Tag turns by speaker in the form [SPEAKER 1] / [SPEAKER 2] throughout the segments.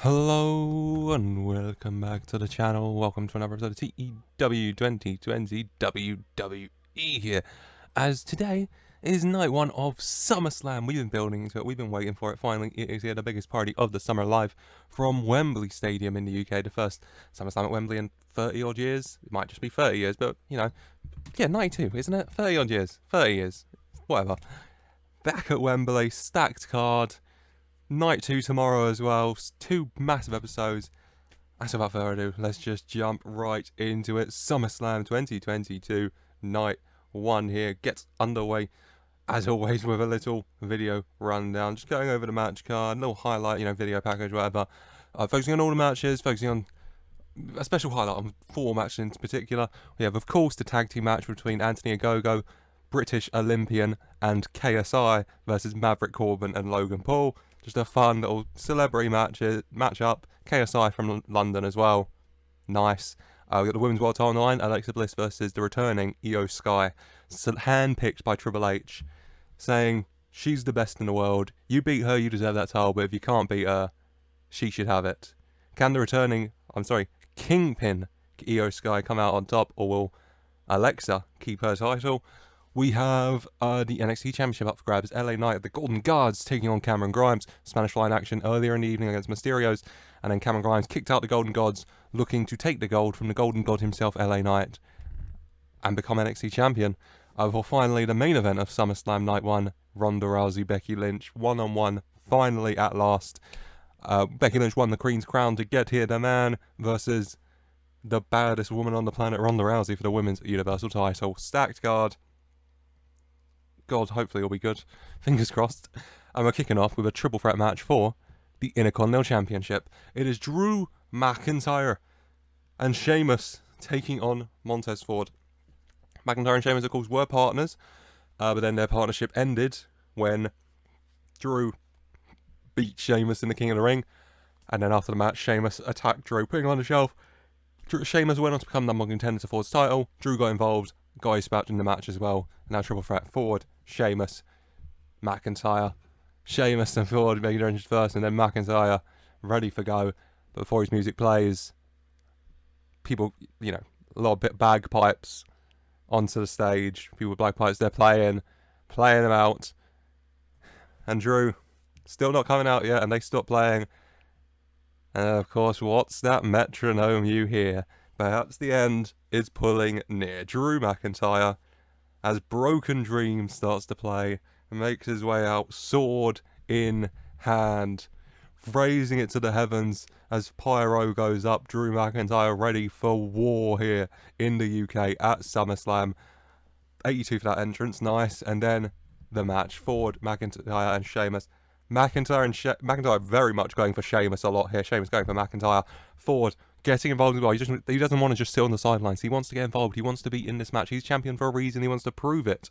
[SPEAKER 1] Hello and welcome back to the channel. Welcome to another episode of TEW 2020 WWE here. As today is night one of SummerSlam. We've been building to it. We've been waiting for it. Finally, it is here, the biggest party of the summer, live from Wembley Stadium in the UK. The first SummerSlam at Wembley in 30 odd years. It might just be 30 years, but you know, yeah, 92, isn't it? 30 odd years. 30 years. Whatever. Back at Wembley, stacked card. Night 2 tomorrow as well. Two massive episodes. That's without further ado. Let's just jump right into it. SummerSlam 2022 Night 1 here gets underway, as always, with a little video rundown. Just going over the match card, little highlight, video package, whatever. Focusing on all the matches, focusing on a special highlight on 4 matches in particular. We have, of course, the tag team match between Anthony Ogogo, British Olympian, and KSI versus Maverick Corbin and Logan Paul. Just a fun little celebrity match-up. KSI from London as well. Nice. We got the Women's World Title 9, Alexa Bliss versus the returning Io Sky. Handpicked by Triple H, saying, she's the best in the world. You beat her, you deserve that title, but if you can't beat her, she should have it. Can the Kingpin Io Sky come out on top, or will Alexa keep her title? We have the NXT Championship up for grabs. LA Knight, the Golden Guards, taking on Cameron Grimes. Spanish Fly in action earlier in the evening against Mysterios. And then Cameron Grimes kicked out the Golden Gods, looking to take the gold from the Golden God himself, LA Knight, and become NXT Champion. Before finally the main event of SummerSlam Night 1, Ronda Rousey, Becky Lynch, one-on-one, finally at last. Becky Lynch won the Queen's Crown to get here, the man, versus the baddest woman on the planet, Ronda Rousey, for the Women's Universal title. Stacked card. God, hopefully it'll be good. Fingers crossed. And we're kicking off with a triple threat match for the Intercontinental Championship. It is Drew McIntyre and Sheamus taking on Montez Ford. McIntyre and Sheamus, of course, were partners, but then their partnership ended when Drew beat Sheamus in the King of the Ring. And then after the match, Sheamus attacked Drew, putting him on the shelf. Sheamus went on to become number one contender to Ford's title. Drew got involved, got dispatched in the match as well. Now triple threat: Ford, Sheamus, McIntyre. Sheamus and Ford making their entrance first, and then McIntyre ready for go. But before his music plays, people, a lot of bagpipes onto the stage. People with bagpipes, they're playing them out. And Drew, still not coming out yet, and they stop playing. And of course, what's that metronome you hear? Perhaps the end is pulling near. Drew McIntyre, as Broken Dream starts to play, makes his way out, sword in hand, raising it to the heavens as Pyro goes up. Drew McIntyre ready for war here in the UK at SummerSlam. 82 for that entrance, nice. And then the match: Ford, McIntyre, and Sheamus. McIntyre very much going for Sheamus a lot here. Sheamus going for McIntyre. Ford getting involved as well. He doesn't want to just sit on the sidelines. He wants to get involved. He wants to be in this match. He's champion for a reason. He wants to prove it.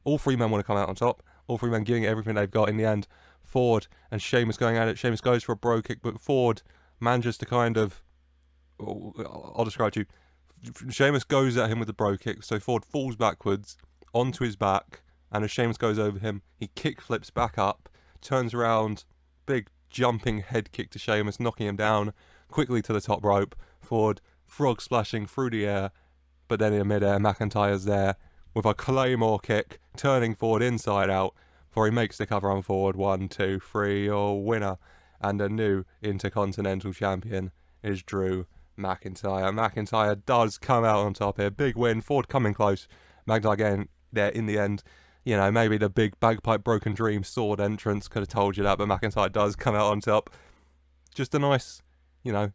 [SPEAKER 1] All three men want to come out on top. All three men giving it everything they've got in the end. Ford and Sheamus going at it. Sheamus goes for a bro kick, but Ford manages to I'll describe to you. Sheamus goes at him with the bro kick, so Ford falls backwards onto his back, and as Sheamus goes over him, he kick flips back up, turns around, big jumping head kick to Sheamus, knocking him down quickly to the top rope. Ford frog splashing through the air, but then in midair, McIntyre's there with a Claymore kick, turning Ford inside out before he makes the cover on Ford. 1, 2, 3, your winner and a new Intercontinental Champion is Drew McIntyre. McIntyre does come out on top here. Big win. Ford coming close. McIntyre getting there in the end. Maybe the big bagpipe Broken Dream sword entrance could have told you that, but McIntyre does come out on top. Just a nice, in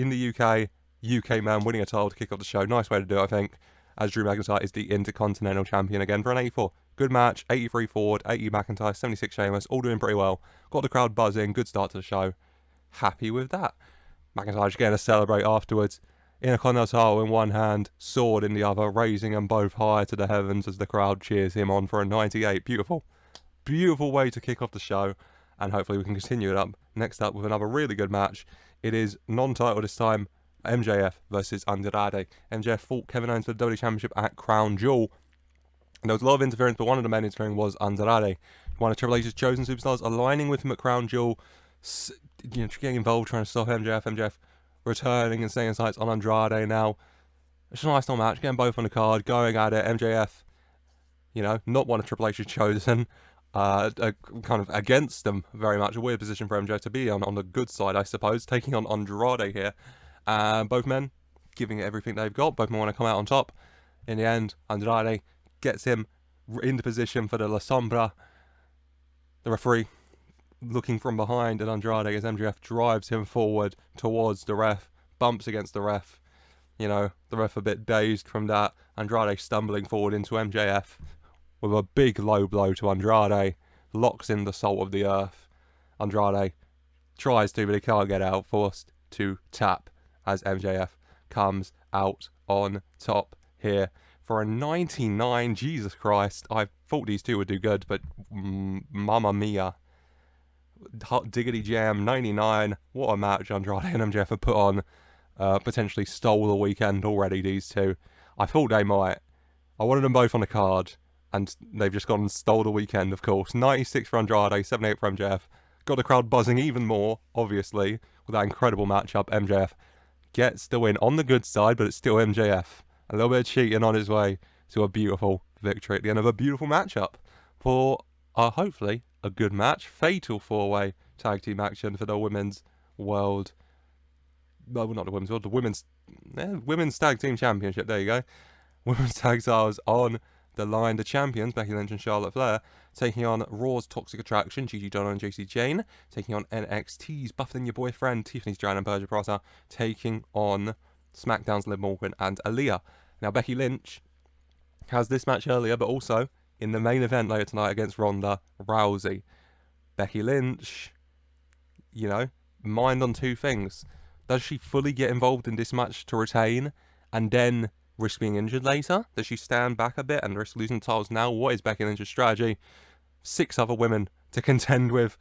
[SPEAKER 1] the UK man winning a title to kick off the show. Nice way to do it, I think, as Drew McIntyre is the Intercontinental Champion again for an 84. Good match. 83 Ford, 80 McIntyre, 76 Sheamus, all doing pretty well. Got the crowd buzzing. Good start to the show. Happy with that. McIntyre's getting to celebrate afterwards. Intercontinental title in one hand, sword in the other, raising them both high to the heavens as the crowd cheers him on for a 98. Beautiful. Beautiful way to kick off the show, and hopefully we can continue it up. Next up with another really good match. It is non-title this time, MJF versus Andrade. MJF fought Kevin Owens for the WWE Championship at Crown Jewel. And there was a lot of interference, but one of the men interfering was Andrade, one of Triple H's chosen superstars, aligning with him at Crown Jewel. getting involved, trying to stop MJF. MJF returning and setting sights on Andrade now. It's a nice little match, getting both on the card, going at it. MJF, not one of Triple H's chosen. Kind of against them very much. A weird position for MJF to be on the good side, I suppose, taking on Andrade here. Both men giving it everything they've got. Both men want to come out on top. In the end, Andrade gets him into position for the La Sombra. The referee looking from behind at Andrade as MJF drives him forward towards the ref, bumps against the ref. The ref a bit dazed from that. Andrade stumbling forward into MJF with a big low blow to Andrade, locks in the salt of the earth. Andrade tries to, but he can't get out, forced to tap as MJF comes out on top here for a 99. Jesus Christ, I thought these two would do good, but mamma mia. Hot diggity jam, 99. What a match Andrade and MJF have put on. Potentially stole the weekend already, these two. I thought they might. I wanted them both on the card, and they've just gone and stole the weekend, of course. 96 for Andrade, 78 for MJF. Got the crowd buzzing even more, obviously, with that incredible matchup. MJF gets the win on the good side, but it's still MJF. A little bit of cheating on his way to a beautiful victory at the end of a beautiful matchup for, hopefully, a good match. Fatal 4-way tag team action for the women's world. No, not the women's world, the women's tag team championship. There you go. Women's tag titles on the line. The champions, Becky Lynch and Charlotte Flair, taking on Raw's Toxic Attraction, Gigi, Dolin and Jacy, Jayne, taking on NXT's Buff Than Your Boyfriend, Tiffany's Jayne and Persia, Pirotta, taking on SmackDown's Liv Morgan and Aliyah. Now, Becky Lynch has this match earlier, but also in the main event later tonight against Ronda Rousey. Becky Lynch, mind on two things. Does she fully get involved in this match to retain and then risk being injured later? Does she stand back a bit and risk losing titles now? What is Becky Lynch's strategy? 6 other women to contend with.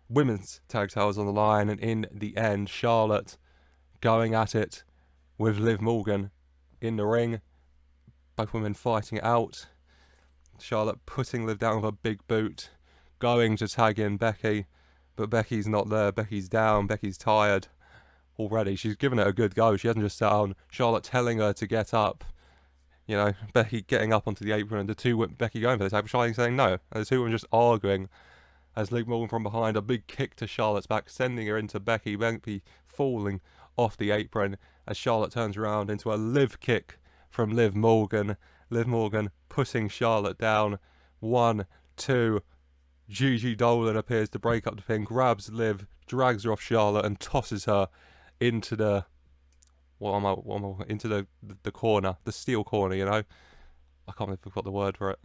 [SPEAKER 1] Women's tag titles on the line, and in the end, Charlotte going at it with Liv Morgan in the ring. Both women fighting it out. Charlotte putting Liv down with a big boot, going to tag in Becky, but Becky's not there. Becky's down. Becky's tired already. She's given it a good go. She hasn't just sat down. Charlotte telling her to get up. Becky getting up onto the apron, and the two Becky going for this. Charlotte saying no, and the two women just arguing as Liv Morgan from behind, a big kick to Charlotte's back, sending her into Becky. Becky falling off the apron as Charlotte turns around into a Liv kick from Liv Morgan. Liv Morgan putting Charlotte down. 1, 2. Gigi Dolin appears to break up the pin, grabs Liv, drags her off Charlotte, and tosses her into the into the corner, the steel corner. I can't remember if I've got the word for it.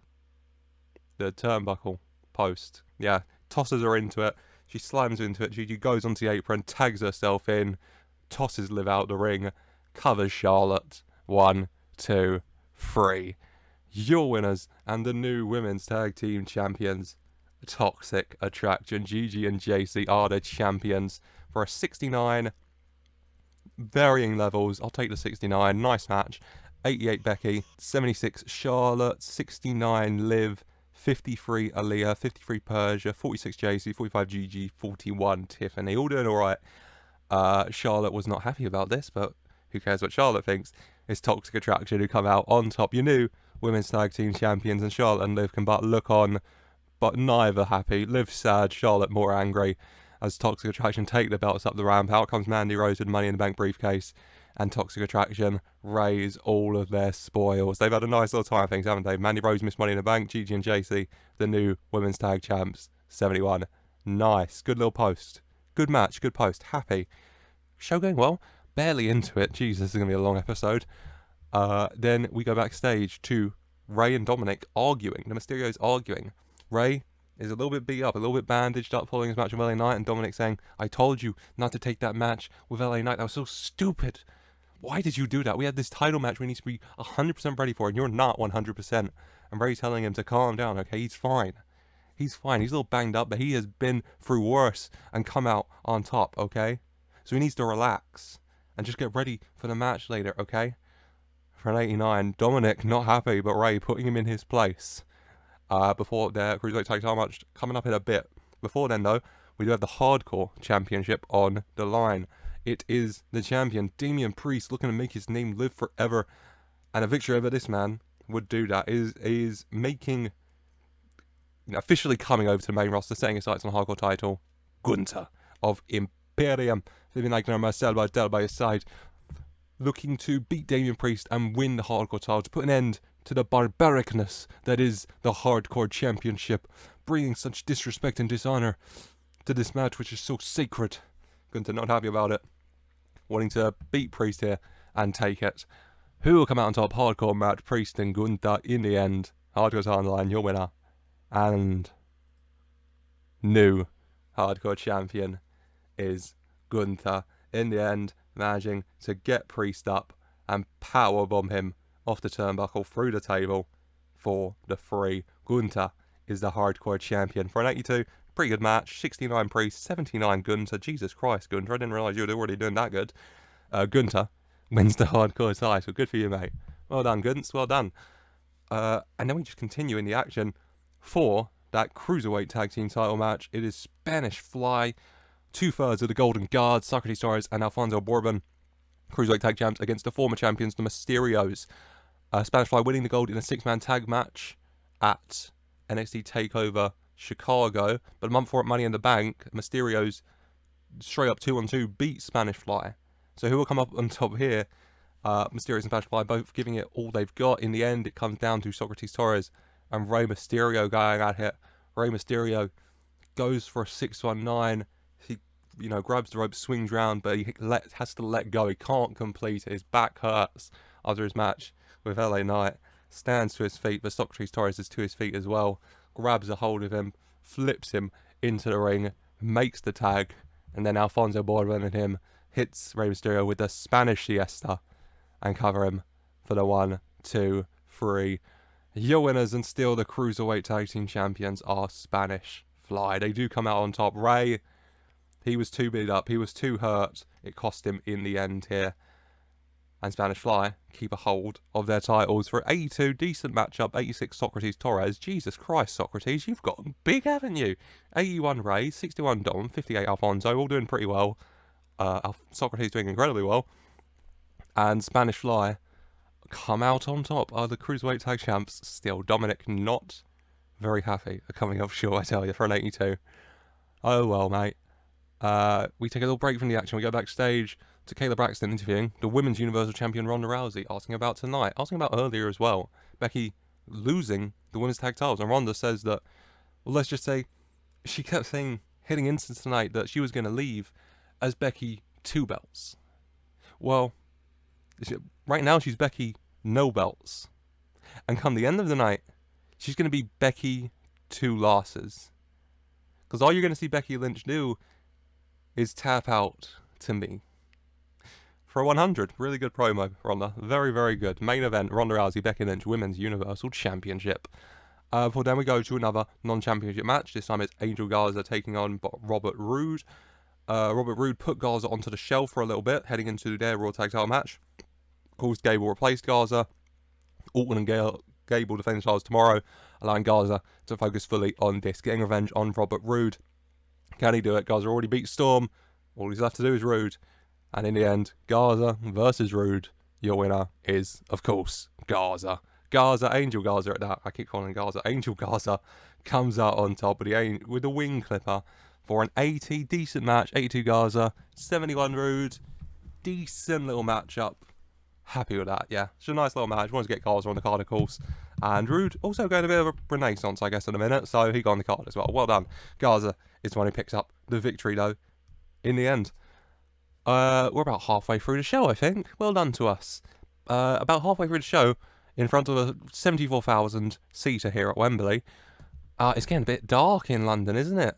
[SPEAKER 1] The turnbuckle post. Yeah, tosses her into it. She slams into it. Gigi goes onto the apron, tags herself in, tosses Liv out the ring, covers Charlotte. 1, 2, 3. Your winners and the new women's tag team champions, Toxic Attraction. Gigi and Jacy are the champions for a 69. Varying levels. I'll take the 69. Nice match. 88 Becky, 76 Charlotte, 69 Liv, 53 Aliyah, 53 Persia, 46 Jacy, 45 Gigi, 41 Tiffany. All doing alright. Charlotte was not happy about this, but who cares what Charlotte thinks? It's Toxic Attraction who come out on top. You knew women's tag team champions, and Charlotte and Liv can but look on, but neither happy. Liv sad, Charlotte more angry as Toxic Attraction take the belts up the ramp. Out comes Mandy Rose with Money in the Bank briefcase, and Toxic Attraction raise all of their spoils. They've had a nice little time of things, haven't they? Mandy Rose missed Money in the Bank, Gigi and Jacy, the new women's tag champs. 71. Nice. Good little post. Good match. Good post. Happy. Show going well. Barely into it. Jesus, this is going to be a long episode. Then we go backstage to Ray and Dominik arguing. The Mysterios arguing. Ray is a little bit beat up, a little bit bandaged up following his match with LA Knight, and Dominik saying, I told you not to take that match with LA Knight. That was so stupid. Why did you do that? We had this title match we need to be 100% ready for, and you're not 100%. And Ray telling him to calm down, okay? He's fine. He's fine. He's a little banged up, but he has been through worse and come out on top, okay? So he needs to relax and just get ready for the match later, okay? For an 89, Dominik not happy, but Ray putting him in his place. Before their Cruiserweight tag title match coming up in a bit. Before then, though, we do have the Hardcore Championship on the line. It is the champion, Damian Priest, looking to make his name live forever. And a victory over this man would do that. Is making, officially coming over to the main roster, setting his sights on the Hardcore title, Gunter of Imperium. Living like Marcel Bartel by his side, looking to beat Damian Priest and win the Hardcore title to put an end to the barbaricness that is the Hardcore Championship, bringing such disrespect and dishonor to this match, which is so sacred. Gunter not happy about it, wanting to beat Priest here and take it. Who will come out on top? Hardcore match, Priest and Gunter in the end. Hardcore's on the line, your winner, and new Hardcore champion is Gunter. In the end, managing to get Priest up and powerbomb him off the turnbuckle through the table for the 3. Gunter is the Hardcore champion for an 82. Pretty good match. 69 Priest, 79 Gunter. Jesus Christ, Gunter. I didn't realise you were already doing that good. Gunter wins the Hardcore title. Good for you, mate. Well done, Gunts. Well done. And then we just continue in the action for that Cruiserweight Tag Team title match. It is Spanish Fly, 2/3 of the Golden Guard, Socrates Torres and Alfonso Bourbon, Cruiserweight Tag Champs, against the former champions, the Mysterios. Spanish Fly winning the gold in a 6-man tag match at NXT TakeOver Chicago. But a month before at Money in the Bank, Mysterios straight up 2-on-2 beat Spanish Fly. So who will come up on top here? Mysterios and Spanish Fly both giving it all they've got. In the end, it comes down to Socrates Torres and Rey Mysterio going at it. Rey Mysterio goes for a 619. He, grabs the rope, swings round, but he has to let go. He can't complete it. His back hurts after his match with LA Knight. Stands to his feet, but Socrates Torres is to his feet as well. Grabs a hold of him, flips him into the ring, makes the tag, and then Alfonso Bourbon and him hits Rey Mysterio with the Spanish siesta and cover him for the 1, 2, 3. Your winners and still the Cruiserweight Tag Team Champions are Spanish Fly. They do come out on top. Rey, he was too beat up. He was too hurt. It cost him in the end here. And Spanish Fly keep a hold of their titles for 82. Decent matchup. 86 Socrates Torres. Jesus Christ, Socrates, you've gotten big, haven't you? 81 Rey, 61 Dom, 58 Alfonso. All doing pretty well. Socrates doing incredibly well. And Spanish Fly come out on top. Are the Cruiserweight Tag Champs still? Dominik not very happy coming up short, I tell you, for an 82. Oh well, mate. We take a little break from the action. We go backstage to Kayla Braxton interviewing the Women's Universal Champion Ronda Rousey, asking about tonight, asking about earlier as well. Becky losing the Women's Tag Titles, and Ronda says that, well, let's just say, she kept saying, heading into tonight, that she was going to leave as Becky 2 belts. Well, right now she's Becky no belts. And come the end of the night, she's going to be Becky 2 losses. Because all you're going to see Becky Lynch do is tap out to me. For a 100. Really good promo, Ronda. Very, very good. Main event, Ronda Rousey, Becky Lynch, Women's Universal Championship. For then we go to another non-championship match. This time it's Angel Garza taking on Robert Roode. Robert Roode put Garza onto the shelf for a little bit, heading into their Raw Tag Title match. Of course, Gable replaced Garza. Orton and Gable defend themselves tomorrow, allowing Garza to focus fully on this, getting revenge on Robert Roode. Can he do it? Garza already beat Storm. All he's left to do is Roode. And in the end, Garza versus Roode. Your winner is, of course, Garza. Angel Garza at that. I keep calling him Garza. Angel Garza comes out on top with the wing clipper for an 80. Decent match. 82 Garza, 71 Roode. Decent little matchup. Happy with that, yeah. It's a nice little match. Wanted to get Garza on the card, of course. And Roode also going a bit of a renaissance, I guess, in a minute. So he got on the card as well. Well done. Garza is the one who picks up the victory, though, in the end. We're about halfway through the show, I think. Well done to us. About halfway through the show, in front of a 74,000 seater here at Wembley. It's getting a bit dark in London, isn't it?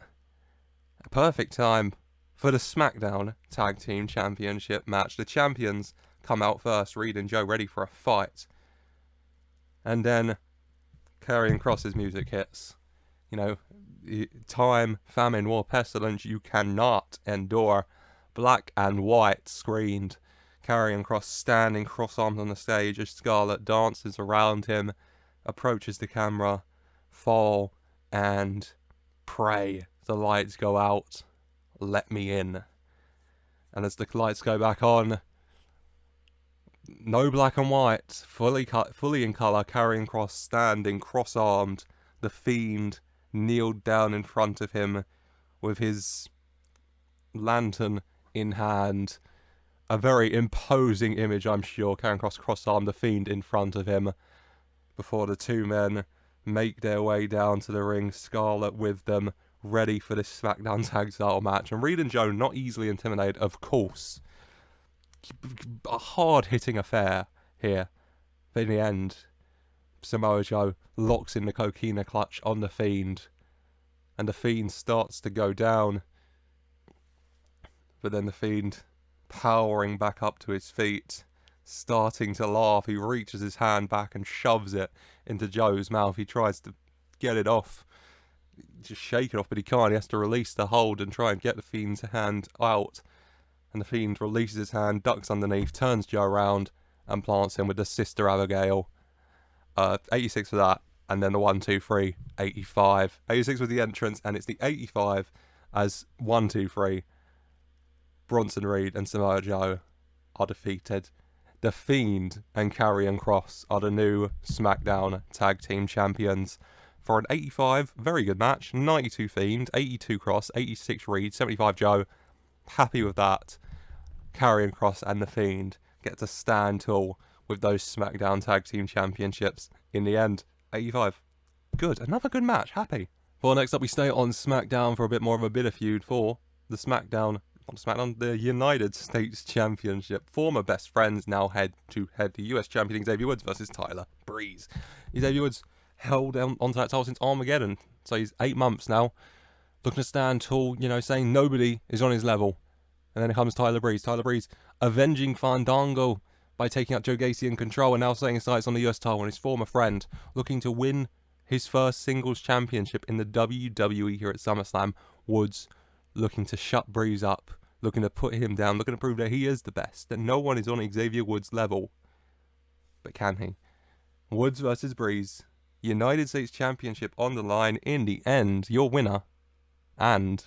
[SPEAKER 1] A perfect time for the Smackdown Tag Team Championship match. The champions come out first, Reed and Joe ready for a fight. And then Karrion Kross's music hits. Time, famine, war, pestilence, you cannot endure. Black and white screened. Karrion Kross standing cross-armed on the stage as Scarlett dances around him, approaches the camera, fall and pray. The lights go out let me in. And as the lights go back on, no black and white, fully in colour, carrying cross, standing cross-armed, the Fiend kneeled down in front of him with his lantern in hand. A very imposing image, I'm sure, carrying cross-armed, the Fiend in front of him, before the two men make their way down to the ring, Scarlett with them, ready for this SmackDown tag title match. And Reed and Joe not easily intimidated, of course. A hard-hitting affair here. But in the end, Samoa Joe locks in the coquina clutch on the Fiend. And the Fiend starts to go down. But then the Fiend, powering back up to his feet, starting to laugh, he reaches his hand back and shoves it into Joe's mouth. He tries to get it off, just shake it off, but he can't. He has to release the hold and try and get the Fiend's hand out. And the Fiend releases his hand, ducks underneath, turns Joe around, and plants him with the Sister Abigail. 86 for that, and then the 1, 2, 3, 85. 86 was the entrance, and it's the 85 as 1, 2, 3. Bronson Reed and Samoa Joe are defeated. The Fiend and Karrion Kross are the new SmackDown Tag Team Champions. For an 85, very good match. 92 Fiend, 82 Kross, 86 Reed, 75 Joe. Happy with that. Karrion Kross and the Fiend get to stand tall with those SmackDown Tag Team Championships in the end. 85. Good. Another good match. Happy. Well, next up we stay on SmackDown for a bit more of a bitter feud for the the United States Championship. Former best friends now head to head. The US champion Xavier Woods versus Tyler Breeze. Xavier Woods held onto that title since Armageddon. So he's 8 months now. Looking to stand tall, saying nobody is on his level. And then comes Tyler Breeze. Tyler Breeze avenging Fandango by taking out Joe Gacy in control and now setting his sights on the US title, and his former friend looking to win his first singles championship in the WWE here at SummerSlam. Woods looking to shut Breeze up, looking to put him down, looking to prove that he is the best, that no one is on Xavier Woods' level. But can he? Woods versus Breeze. United States Championship on the line. In the end, your winner and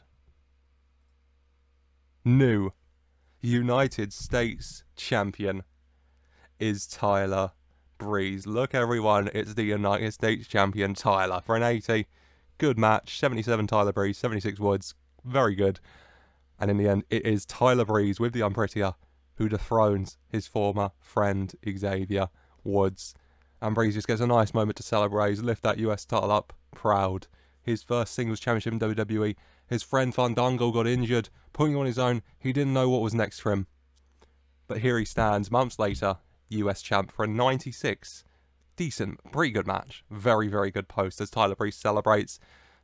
[SPEAKER 1] new United States Champion is Tyler Breeze. Look, everyone, it's the United States Champion, Tyler. For an 80, good match. 77 Tyler Breeze, 76 Woods. Very good. And in the end, it is Tyler Breeze with the Unprettier who dethrones his former friend Xavier Woods. And Breeze just gets a nice moment to celebrate, lift that US title up, proud. His first singles championship in WWE. His friend Fandango got injured, putting on his own. He didn't know what was next for him. But here he stands, months later, US champ for a 96. Decent, pretty good match. Very, very good post as Tyler Breeze celebrates.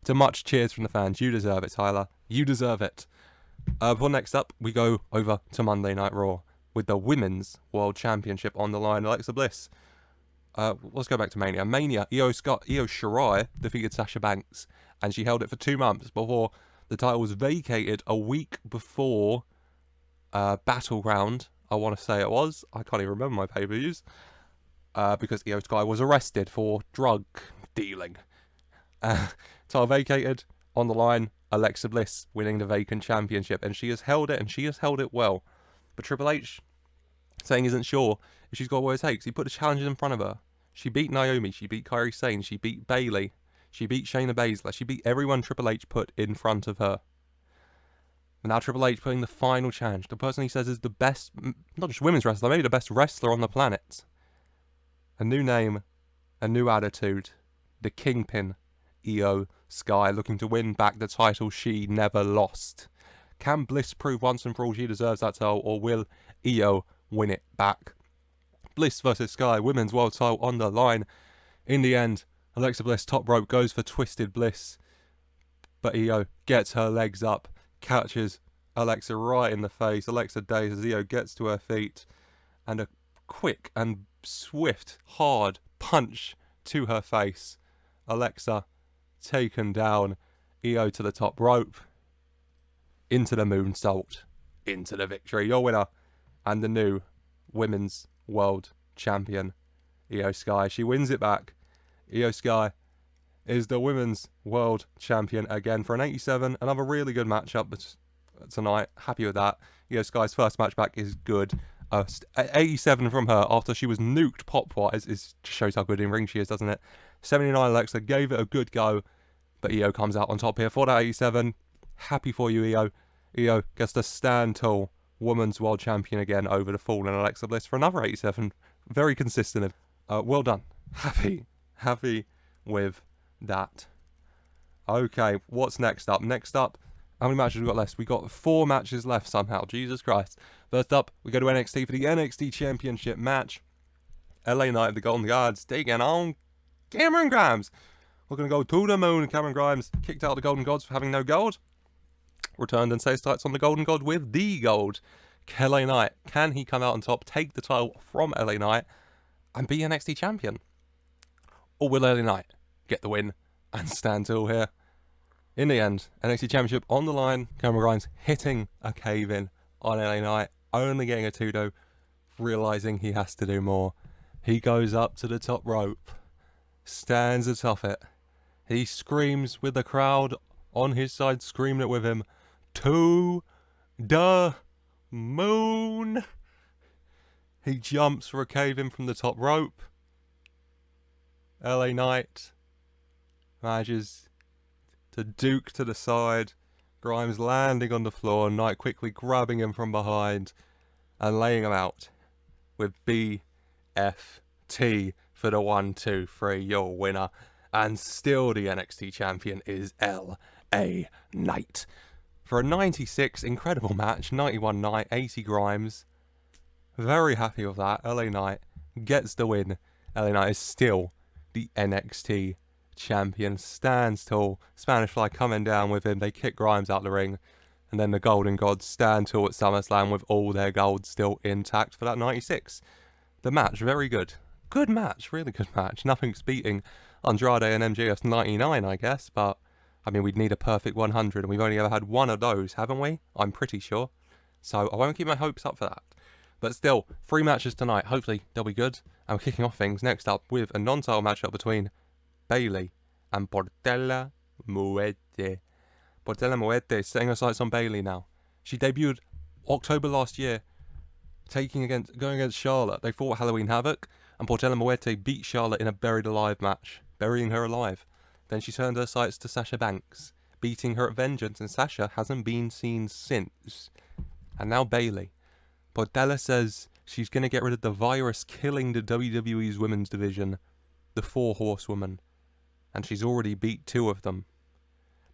[SPEAKER 1] To much cheers from the fans. You deserve it, Tyler. You deserve it. Well, next up, we go over to Monday Night Raw with the Women's World Championship on the line. Alexa Bliss. Let's go back to Mania. Io Shirai defeated Sasha Banks, and she held it for 2 months before the title was vacated a week before Battleground, I want to say it was. I can't even remember my pay-per-views. Because Io Shirai was arrested for drug dealing. Title vacated, on the line, Alexa Bliss winning the vacant championship, and she has held it, and she has held it well. But Triple H saying isn't sure if she's got what it takes. He put the challenges in front of her. She beat Naomi, she beat Kairi Sane, she beat Bayley, she beat Shayna Baszler, she beat everyone Triple H put in front of her. And now Triple H putting the final challenge. The person he says is the best, not just women's wrestler, maybe the best wrestler on the planet. A new name, a new attitude. The Kingpin, Io Sky, looking to win back the title she never lost. Can Bliss prove once and for all she deserves that title, or will Io win it back? Bliss versus Sky, women's world title on the line. In the end, Alexa Bliss top rope goes for Twisted Bliss, but Io gets her legs up, catches Alexa right in the face. Alexa dazes as Io gets to her feet, and a quick and swift, hard punch to her face. Alexa taken down. Io to the top rope, into the moonsault, into the victory. Your winner and the new Women's World Champion, Io Sky. She wins it back. Io Sky is the Women's World Champion again for an 87. Another really good matchup tonight. Happy with that. Io Sky's first match back is good. 87 from her after she was nuked pop-wise just shows how good in ring she is, doesn't it? 79 Alexa gave it a good go, but Io comes out on top here for that 87. Happy for you, Io. Io gets to stand tall. Women's World Champion again over the fallen Alexa Bliss for another 87. Very consistent. Well done. Happy with that. Okay, what's next up? Next up, how many matches we got left? We got 4 matches left somehow. Jesus Christ. First up, we go to NXT for the NXT Championship match. LA Knight, the Golden Guards, taking on Cameron Grimes. We're going to go to the moon. Cameron Grimes kicked out the Golden Gods for having no gold. Returned and says starts on the Golden God with the gold. LA Knight, can he come out on top, take the title from LA Knight, and be NXT champion? Or will LA Knight get the win and stand tall here? In the end, NXT Championship on the line. Cameron Grimes hitting a cave-in on LA Knight, only getting a 2-0, realising he has to do more. He goes up to the top rope, stands atop it. He screams with the crowd on his side, screaming it with him, to the moon. He jumps for a cave-in from the top rope. LA Knight manages to duke to the side. Grimes landing on the floor. Knight quickly grabbing him from behind and laying him out with BFT for the 1, 2, 3. Your winner. And still the NXT champion is LA Knight. For a 96, incredible match. 91 Knight, 80 Grimes. Very happy with that. LA Knight gets the win. LA Knight is still the NXT champion. Stands tall. Spanish Fly coming down with him. They kick Grimes out the ring. And then the Golden Gods stand tall at SummerSlam with all their gold still intact for that 96. The match, very good. Good match. Really good match. Nothing's beating Andrade and MJF's 99, I guess. But, I mean, we'd need a perfect 100. And we've only ever had one of those, haven't we? I'm pretty sure. So, I won't keep my hopes up for that. But still, 3 matches tonight. Hopefully, they'll be good. And we're kicking off things next up with a non-title matchup between Bayley and Portela Muerte. Portela Muerte is setting her sights on Bayley now. She debuted October last year, going against Charlotte. They fought Halloween Havoc, and Portela Muerte beat Charlotte in a buried alive match, burying her alive. Then she turned her sights to Sasha Banks, beating her at Vengeance, and Sasha hasn't been seen since. And now Bayley. Portela says she's going to get rid of the virus killing the WWE's women's division, the 4 Horsewomen, and she's already beat 2 of them.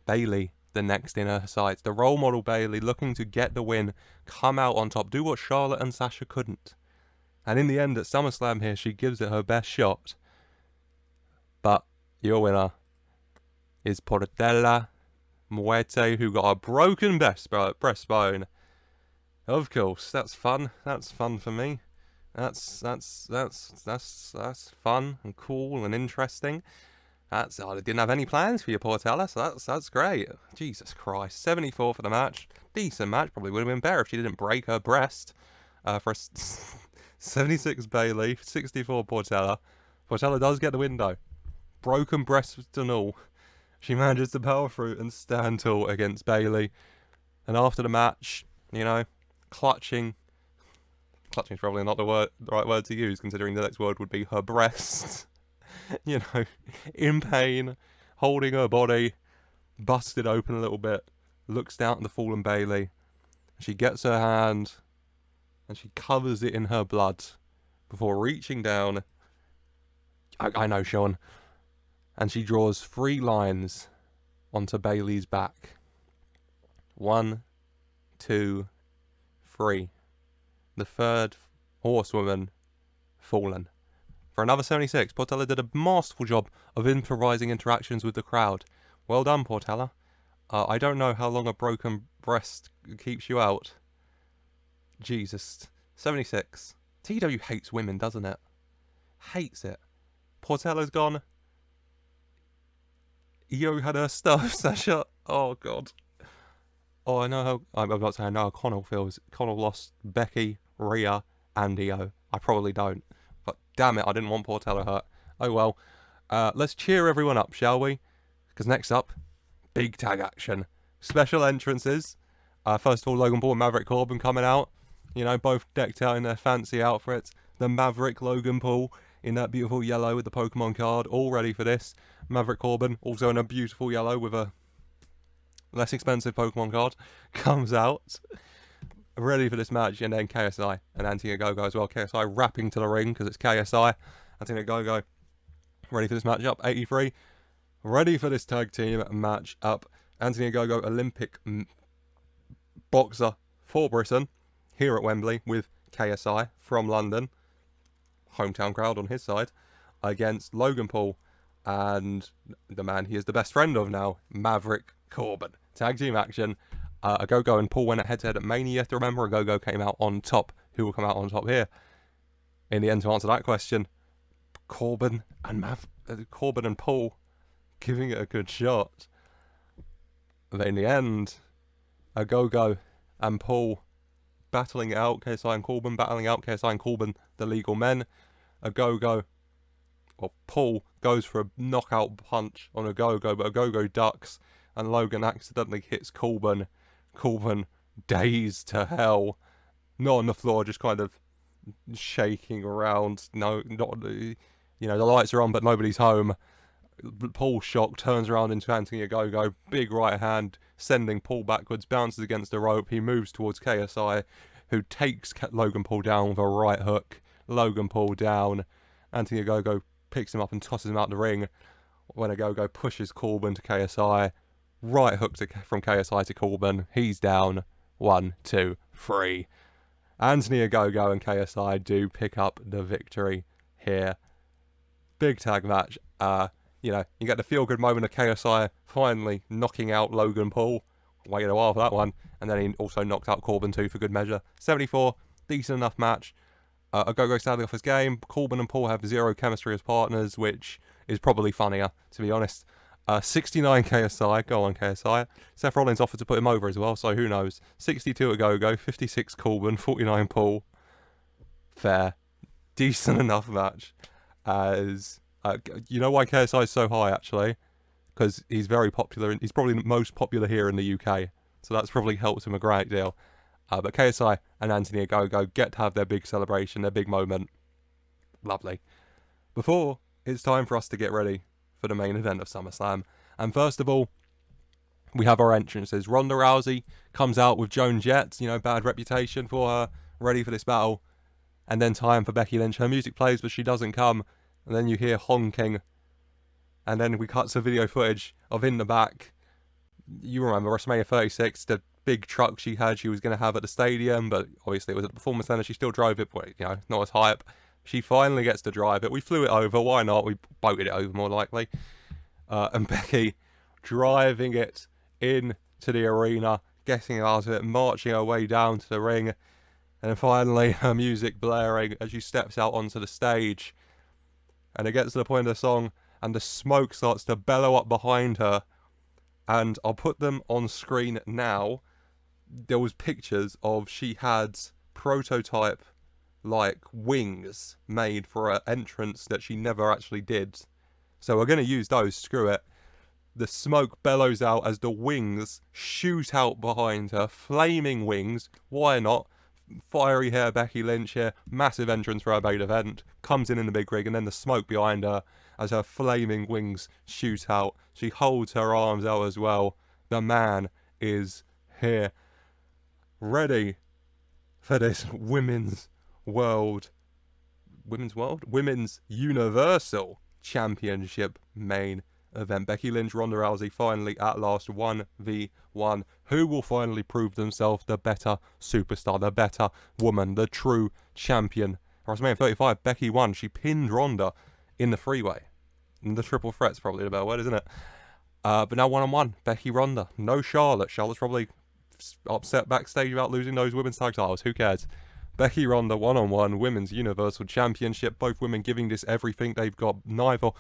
[SPEAKER 1] Bayley, the next in her sights. The role model Bayley looking to get the win, come out on top, do what Charlotte and Sasha couldn't. And in the end at SummerSlam here, she gives it her best shot. But your winner is Portela Muerte, who got a broken breastbone. Of course, that's fun. That's fun for me. That's fun and cool and interesting. I didn't have any plans for you, Portela, so that's great. Jesus Christ, 74 for the match. Decent match. Probably would have been better if she didn't break her breast. For 76 Bayley, 64 Portela. Portela does get the win though. Broken breast and all. She manages to power through and stand tall against Bayley. And after the match, you know, clutching is probably not the right word to use, considering the next word would be her breasts. You know, in pain, holding her body, busted open a little bit, looks down at the fallen Bayley. She gets her hand and she covers it in her blood before reaching down. I know, Sean. And she draws 3 lines onto Bayley's back. 1, 2, 3. The 3rd Horsewoman fallen. For another 76, Portela did a masterful job of improvising interactions with the crowd. Well done, Portela. I don't know how long a broken breast keeps you out. Jesus. 76. TEW hates women, doesn't it? Hates it. Portela's gone. Io had her stuff, Sasha. Oh, God. Oh, I know how... I'm about to say I know how Connell feels. Connell lost Becky, Rhea, and Io. I probably don't. But damn it, I didn't want Portela hurt. Oh well. Let's cheer everyone up, shall we? Because next up, big tag action. Special entrances. First of all, Logan Paul and Maverick Corbin coming out. You know, both decked out in their fancy outfits. The Maverick Logan Paul in that beautiful yellow with the Pokemon card, all ready for this. Maverick Corbin, also in a beautiful yellow with a less expensive Pokemon card, comes out, ready for this match. And then KSI and Anthony Ogogo as well. KSI rapping to the ring because it's KSI. Anthony Ogogo ready for this matchup. 83, ready for this tag team match up. Anthony Ogogo, Olympic boxer for Britain, here at Wembley with KSI from London, hometown crowd on his side, against Logan Paul and the man he is the best friend of now, Maverick Corbin. Tag team action. Ogogo and Paul went head-to-head at Mania. You have to remember Ogogo came out on top. Who will come out on top here? In the end, to answer that question, Corbin and Paul giving it a good shot. But in the end, Ogogo and Paul battling it out. KSI and Corbin battling out. KSI and Corbin, the legal men. Paul goes for a knockout punch on Ogogo, but Ogogo ducks, and Logan accidentally hits Corbin. Corbin dazed to hell, not on the floor, just kind of shaking around. No, not, you know, the lights are on, but nobody's home. Paul, shocked, turns around into Anthony Ogogo, big right hand, sending Paul backwards, bounces against the rope. He moves towards KSI, who takes Logan Paul down with a right hook. Logan Paul down. Anthony Ogogo picks him up and tosses him out the ring. When Ogogo pushes Corbin to KSI, right hook from KSI to Corbin. He's down. 1, 2, 3. Anthony Ogogo and KSI do pick up the victory here. Big tag match. You know, you get the feel-good moment of KSI finally knocking out Logan Paul. Waited a while for that one. And then he also knocked out Corbin too for good measure. 74, decent enough match. Ogogo sadly off his game. Corbin and Paul have zero chemistry as partners, which is probably funnier, to be honest. 69 KSI, go on KSI. Seth Rollins offered to put him over as well, so who knows. 62 Ogogo, 56 Corbin, 49 Paul. Fair. Decent enough match. As you know why KSI is so high, actually? Because he's very popular. He's probably the most popular here in the UK. So that's probably helped him a great deal. But KSI and Anthony Ogogo get to have their big celebration, their big moment. Lovely. Before, it's time for us to get ready for the main event of SummerSlam. And first of all, we have our entrances. Ronda Rousey comes out with Joan Jett, you know, bad reputation for her, ready for this battle. And then time for Becky Lynch. Her music plays, but she doesn't come. And then you hear honking. And then we cut some video footage of in the back. You remember WrestleMania 36, the big truck she was going to have at the stadium, but obviously it was at the Performance Center. She still drove it, but, you know, not as hype. She finally gets to drive it. We flew it over. Why not? We boated it over, more likely. And Becky driving it into the arena, getting out of it, marching her way down to the ring. And then finally, her music blaring as she steps out onto the stage. And it gets to the point of the song, and the smoke starts to bellow up behind her. And I'll put them on screen now. There was pictures of she had prototype like wings made for her entrance that she never actually did. So we're going to use those, screw it. The smoke bellows out as the wings shoot out behind her. Flaming wings, why not? Fiery hair Becky Lynch here, massive entrance for her main event, comes in the big rig, and then the smoke behind her as her flaming wings shoot out. She holds her arms out as well. The man is here, ready for this Women's Universal Championship main event. Becky Lynch, Ronda Rousey, finally at last 1v1. Who will finally prove themselves the better superstar, the better woman, the true champion? WrestleMania 35, Becky won. She pinned Ronda in the freeway. And the triple threat's probably the better word, isn't it? But now 1-on-1, Becky, Ronda. No Charlotte. Charlotte's probably upset backstage about losing those women's tag titles. Who cares? Becky, Ronda, 1-on-1, Women's Universal Championship. Both women giving this everything they've got. Neither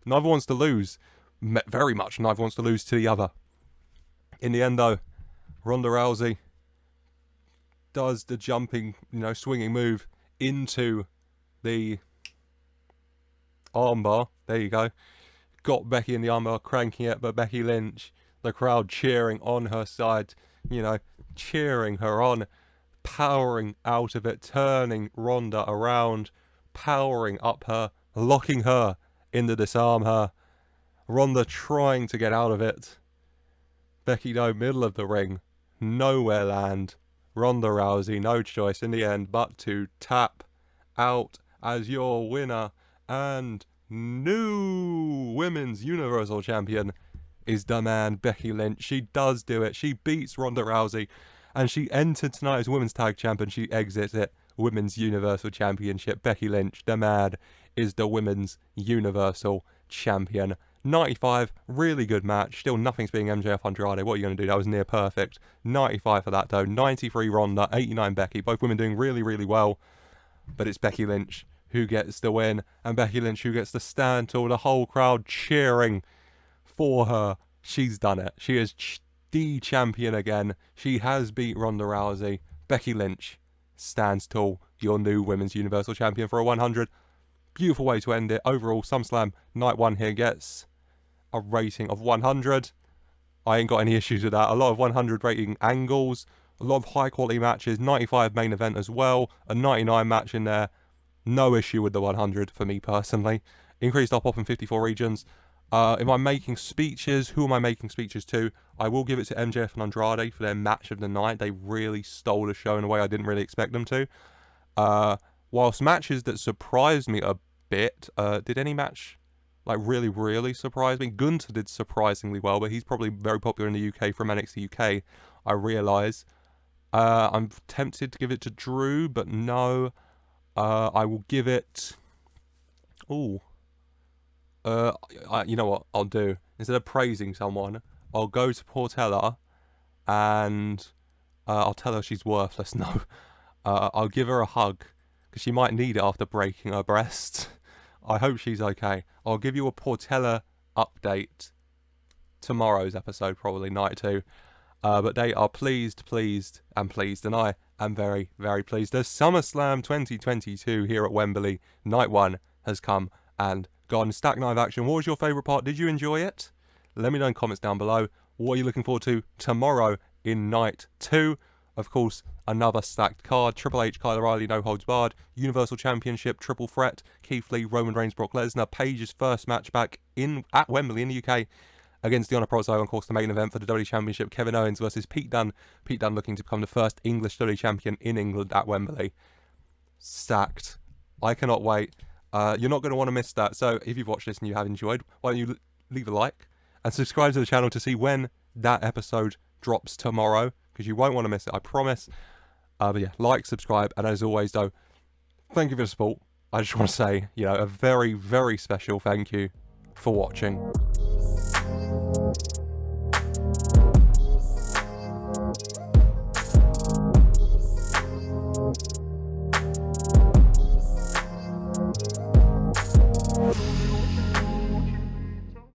[SPEAKER 1] wants to lose. Very much. Neither wants to lose to the other. In the end, though, Ronda Rousey does the jumping, swinging move into the armbar. There you go. Got Becky in the armbar, cranking it, but Becky Lynch, the crowd cheering on her side, you know, cheering her on, powering out of it, turning Ronda around, powering up her, locking her in to disarm her. Ronda trying to get out of it. Becky, no, middle of the ring, nowhere land. Ronda Rousey, no choice in the end but to tap out as your winner and new Women's Universal Champion is the man, Becky Lynch. She does do it. She beats Ronda Rousey and she entered tonight as Women's Tag Champion. She exits it, Women's Universal Championship. Becky Lynch, the man, is the Women's Universal Champion. 95, really good match. Still nothing's being MJF Andrade. What are you going to do? That was near perfect. 95 for that though. 93 Ronda, 89 Becky. Both women doing really, really well. But it's Becky Lynch who gets the win. And Becky Lynch who gets the stand tall. The whole crowd cheering for her. She's done it. She is the champion again. She has beat Ronda Rousey. Becky Lynch stands tall. Your new Women's Universal Champion for a 100. Beautiful way to end it. Overall, SummerSlam Night 1 here gets a rating of 100. I ain't got any issues with that. A lot of 100 rating angles. A lot of high quality matches. 95 main event as well. A 99 match in there. No issue with the 100 for me personally. Increased up off in 54 regions. If I'm making speeches, who am I making speeches to? I will give it to MJF and Andrade for their match of the night. They really stole the show in a way I didn't really expect them to. Whilst matches that surprised me a bit, did any match like really surprise me? Gunter did surprisingly well, but he's probably very popular in the UK from NXT UK, I realise. I'm tempted to give it to Drew, but no. I will give it... Ooh. You know what I'll do? Instead of praising someone, I'll go to Portella and I'll tell her she's worthless. No. I'll give her a hug because she might need it after breaking her breast. I hope she's okay. I'll give you a Portella update tomorrow's episode, probably night 2. But they are pleased, and I am very, very pleased. The SummerSlam 2022 here at Wembley, night 1, has come and gone. Stack Knife action. What was your favourite part? Did you enjoy it? Let me know in comments down below. What are you looking forward to tomorrow in night 2? Of course, another stacked card. Triple H, Kyle O'Reilly, no holds barred. Universal Championship, triple threat. Keith Lee, Roman Reigns, Brock Lesnar. Page's first match back at Wembley in the UK against the Honor Prozo. Of course, the main event for the WWE Championship. Kevin Owens versus Pete Dunne. Pete Dunne looking to become the first English WWE Champion in England at Wembley. Stacked. I cannot wait. You're not going to want to miss that. So if you've watched this and you have enjoyed, why don't you leave a like and subscribe to the channel to see when that episode drops tomorrow, because you won't want to miss it, I promise. But yeah, like, subscribe, and as always though, thank you for the support. I just want to say, a very, very special thank you for watching.